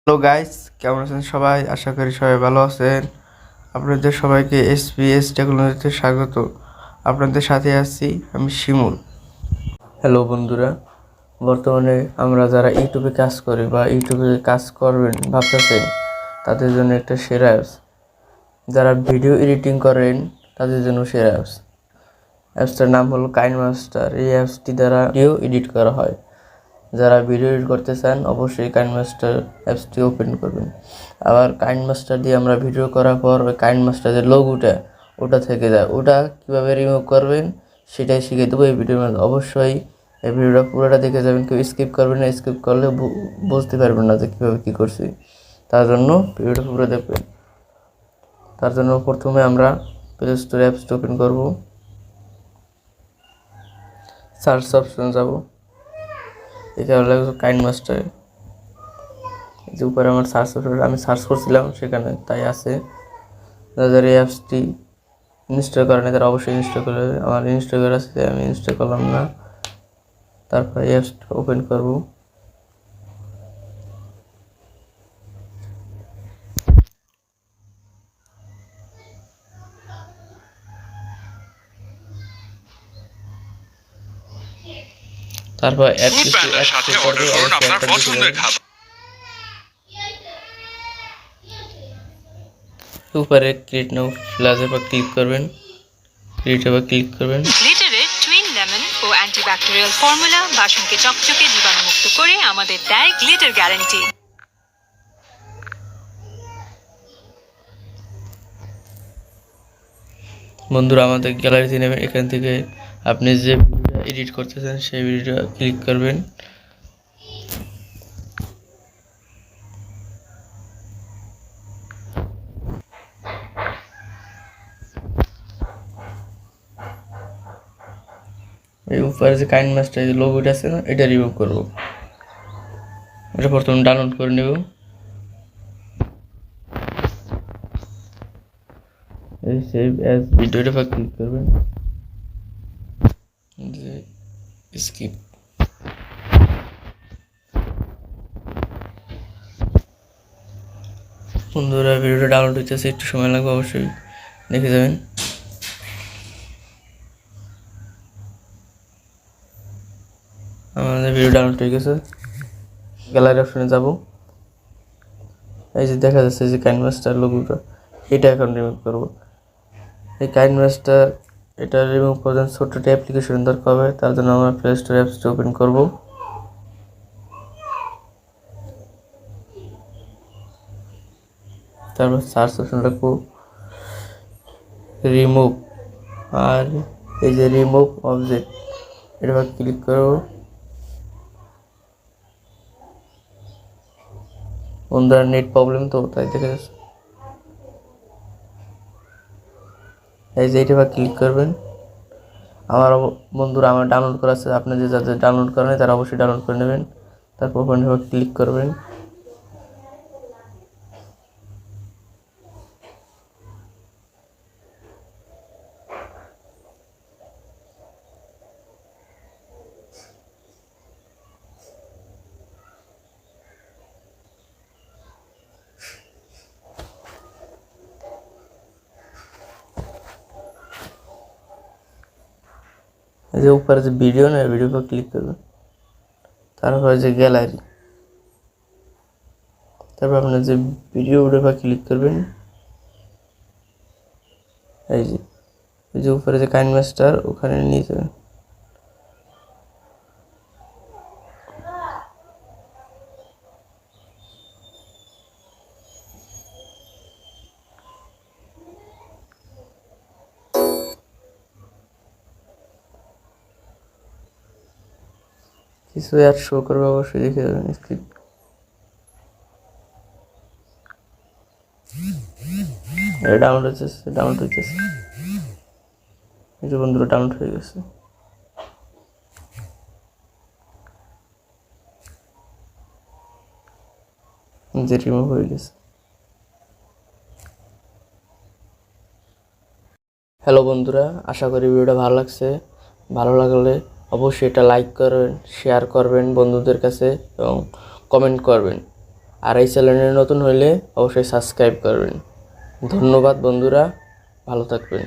Hello guys, কেমন আছেন সবাই? আশা করি সবাই ভালো আছেন। আপনাদের সবাইকে এসপিএস টেকনোলজিতে স্বাগত। আপনাদের সাথে আছি আমি শিমুল। হ্যালো বন্ধুরা, বর্তমানে আমরা যারা ইউটিউবে কাজ করি বা ইউটিউবে কাজ করবেন ভাবতেছেন, তাদের জন্য একটা সেরা অ্যাপস। যারা ভিডিও এডিটিং করেন তাদের জন্য সেরা অ্যাপস। অ্যাপসটার নাম হলো কাইনমাস্টার। এই অ্যাপসটি দ্বারা ভিডিও এডিট করা হয়। যারা ভিডিও এডিট করতে চান অবশ্যই কাইনমাস্টার অ্যাপসটি ওপেন করবেন। আবার কাইনমাস্টার দিয়ে আমরা ভিডিও করার পর ওই কাইনমাস্টার যে লোগোটা ওটা থেকে যায়, ওটা কীভাবে রিমুভ করবেন সেটাই শিখিয়ে দেবো এই ভিডিওর মধ্যে। অবশ্যই এই ভিডিওটা পুরোটা দেখে যাবেন, কেউ স্কিপ করবেন না। স্কিপ করলে বুঝতে পারবেন না যে কীভাবে কী করছি। তার জন্য ভিডিওটা পুরো দেখবেন। তার জন্য প্রথমে আমরা প্লে স্টোর অ্যাপসটি ওপেন করব, সার্চ অপশনে যাব, এখানে লাগবে কাইনমাস্টার। যে উপরে আমার সার্চ অপশন আমি সার্চ করছিলাম সেখানে তাই আছে। যারা এই অ্যাপসটি ইনস্টল করেন তারা অবশ্যই ইনস্টল করে দেবে। আমার ইনস্টল করা আছে, আমি ইনস্টল করলাম না। তারপর এই অ্যাপসটা ওপেন করব। তারপর উপরে ক্রিয়েট নাও প্লাসের উপর ক্লিক করবেন, ক্রিয়েটের উপর ক্লিক করবেন। গ্লিটারের টুইন লেমন ও অ্যান্টিব্যাকটেরিয়াল ফর্মুলা বাসনকে চকচকে জীবাণুমুক্ত করে আমাদের দেয় গ্লিটার গ্যারান্টি। বন্ধুরা আমাদের গ্যালারিতে নেবেন, এখান থেকে আপনি যে ভিডিওটা এডিট করতে চান সেই ভিডিওটা ক্লিক করবেন। এই উপরে যে কাইনমাস্টার যে লোগোটা আছে না, এটা রিমুভ করব। এটা প্রথমে ডাউনলোড করে নেব। এই সেভ অ্যাজ ভিডিওটা পর ক্লিক করবেন, যে স্কিপ। বন্ধুরা ভিডিওটা ডাউনলোড হচ্ছে, একটু সময় লাগবে, অবশ্যই দেখে যাবেন। আমাদের ভিডিও ডাউনলোড হয়ে গেছে। গ্যালারি অপশনে যাব, এই যে দেখা যাচ্ছে যে কাইনমাস্টার লোগোটা, এটা এখন রিমুভ করব। এই কাইনমাস্টার এটা রিমুভ করার ছোট্ট একটা অ্যাপ্লিকেশন দরকার হবে। তার জন্য আমরা প্লে স্টোর অ্যাপসটা ওপেন করব। তারপর সার্চ অপশন রাখবো রিমুভ, আর এই যে রিমুভ অবজেক্ট এটা ক্লিক করব। বন্ধুরা নেট প্রবলেম তো তাই দেখা যাচ্ছে। এই যে এটা ক্লিক করবেন। আমার বন্ধুরা আমার ডাউনলোড করা আছে, আপনি যে যাদের ডাউনলোড করেন তারা অবশ্যই ডাউনলোড করে নেবেন। তারপর ওখানে ক্লিক করবেন। এই যে উপরে যে ভিডিও না, ভিডিও पर ক্লিক করবেন। তারপর যে গ্যালারি, তারপর আপনার যে ভিডিও पर ক্লিক করবেন। এই যে উপরে যে কাইনমাস্টার ওখানে নিয়ে যাবেন। কিছু অ্যাড শো করবে, অবশ্যই দেখে যাবেন স্ক্রিন। ডাউনলোড হচ্ছে, ডাউনলোড হচ্ছে। এই যে বন্ধুরা ডাউনলোড হয়ে গেছে। যে রিমুভ হয়ে গেছে। হ্যালো বন্ধুরা, আশা করি ভিডিওটা ভালো লাগছে। ভালো লাগলে অবশ্যই এটা লাইক করবেন, শেয়ার করবেন বন্ধুদের কাছে এবং কমেন্ট করবেন। আর এই চ্যানেলে নতুন হলে অবশ্যই সাবস্ক্রাইব করবেন। ধন্যবাদ বন্ধুরা, ভালো থাকবেন।